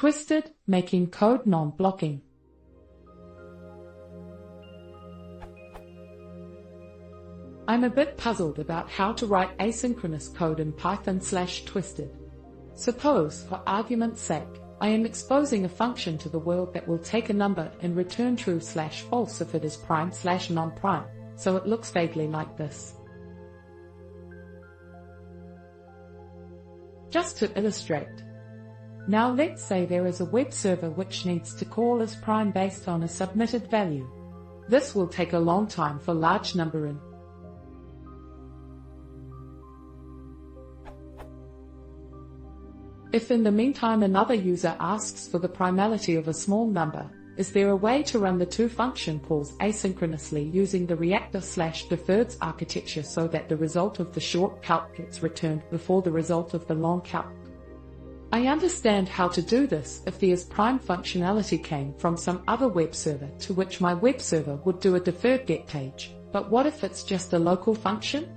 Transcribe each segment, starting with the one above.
Twisted, making code non-blocking. I'm a bit puzzled about how to write asynchronous code in Python/Twisted. Suppose, for argument's sake, I am exposing a function to the world that will take a number and return true/false if it is prime/non-prime, so it looks vaguely like this. Just to illustrate. Now let's say there is a web server which needs to call as prime based on a submitted value. This will take a long time for large number in. If in the meantime another user asks for the primality of a small number, is there a way to run the two function calls asynchronously using the reactor/deferreds architecture so that the result of the short calc gets returned before the result of the long calc? I understand how to do this if the isPrime functionality came from some other web server to which my web server would do a deferred get page, but what if it's just a local function?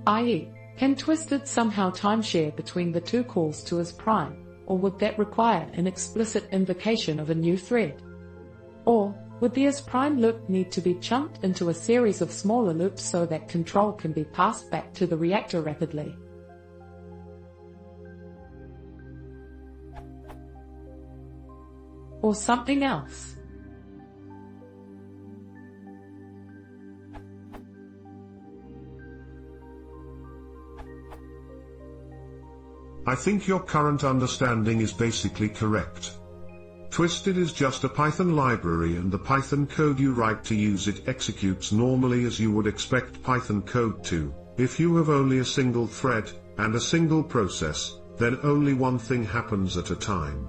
i.e., can Twisted somehow timeshare between the two calls to isPrime, or would that require an explicit invocation of a new thread? Or, would the isPrime loop need to be chunked into a series of smaller loops so that control can be passed back to the reactor rapidly? Or something else? I think your current understanding is basically correct. Twisted is just a Python library, and the Python code you write to use it executes normally as you would expect Python code to. If you have only a single thread and a single process, then only one thing happens at a time.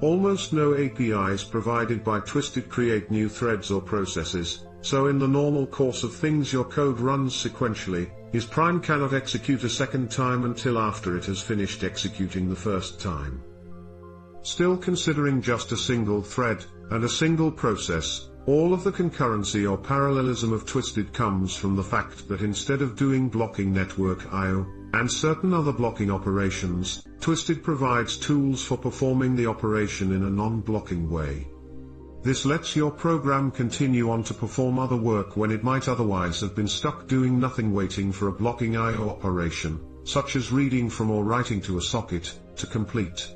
Almost no APIs provided by Twisted create new threads or processes, so in the normal course of things your code runs sequentially. isPrime cannot execute a second time until after it has finished executing the first time. Still, considering just a single thread and a single process, all of the concurrency or parallelism of Twisted comes from the fact that instead of doing blocking network I/O and certain other blocking operations, Twisted provides tools for performing the operation in a non-blocking way. This lets your program continue on to perform other work when it might otherwise have been stuck doing nothing, waiting for a blocking I/O operation, such as reading from or writing to a socket, to complete.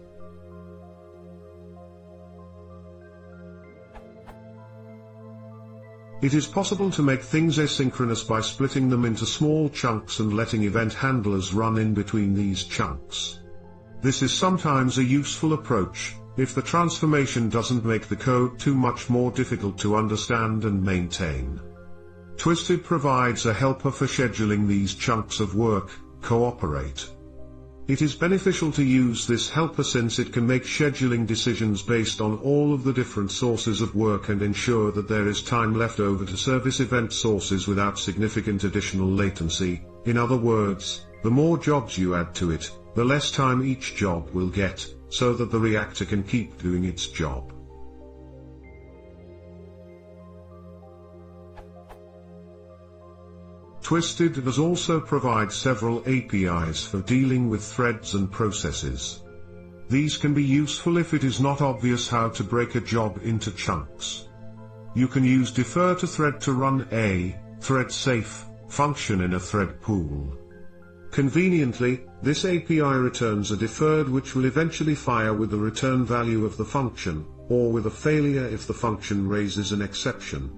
It is possible to make things asynchronous by splitting them into small chunks and letting event handlers run in between these chunks. This is sometimes a useful approach, if the transformation doesn't make the code too much more difficult to understand and maintain. Twisted provides a helper for scheduling these chunks of work, Cooperate. It is beneficial to use this helper since it can make scheduling decisions based on all of the different sources of work and ensure that there is time left over to service event sources without significant additional latency. In other words, the more jobs you add to it, the less time each job will get, so that the reactor can keep doing its job. Twisted does also provide several APIs for dealing with threads and processes. These can be useful if it is not obvious how to break a job into chunks. You can use defer to thread to run a thread safe function in a thread pool. Conveniently, this API returns a deferred which will eventually fire with the return value of the function, or with a failure if the function raises an exception.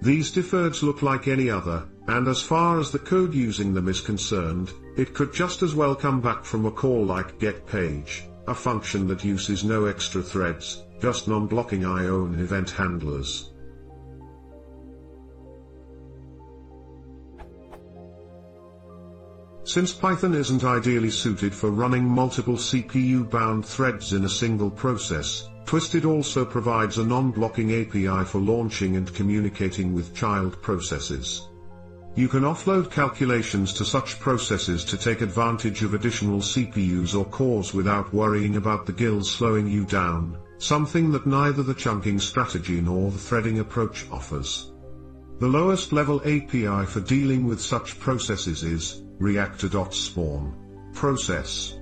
These deferreds look like any other, and as far as the code using them is concerned, it could just as well come back from a call like getPage, a function that uses no extra threads, just non-blocking I/O and event handlers. Since Python isn't ideally suited for running multiple CPU-bound threads in a single process, Twisted also provides a non-blocking API for launching and communicating with child processes. You can offload calculations to such processes to take advantage of additional CPUs or cores without worrying about the GILs slowing you down, something that neither the chunking strategy nor the threading approach offers. The lowest level API for dealing with such processes is reactor.spawn process.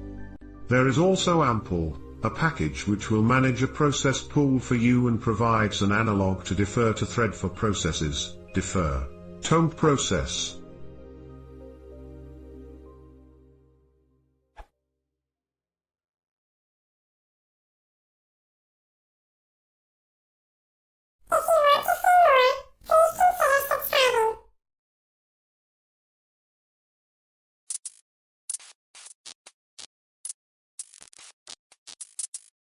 There is also ample a package which will manage a process pool for you and provides an analog to defer to thread for processes. Defer. Tomp process.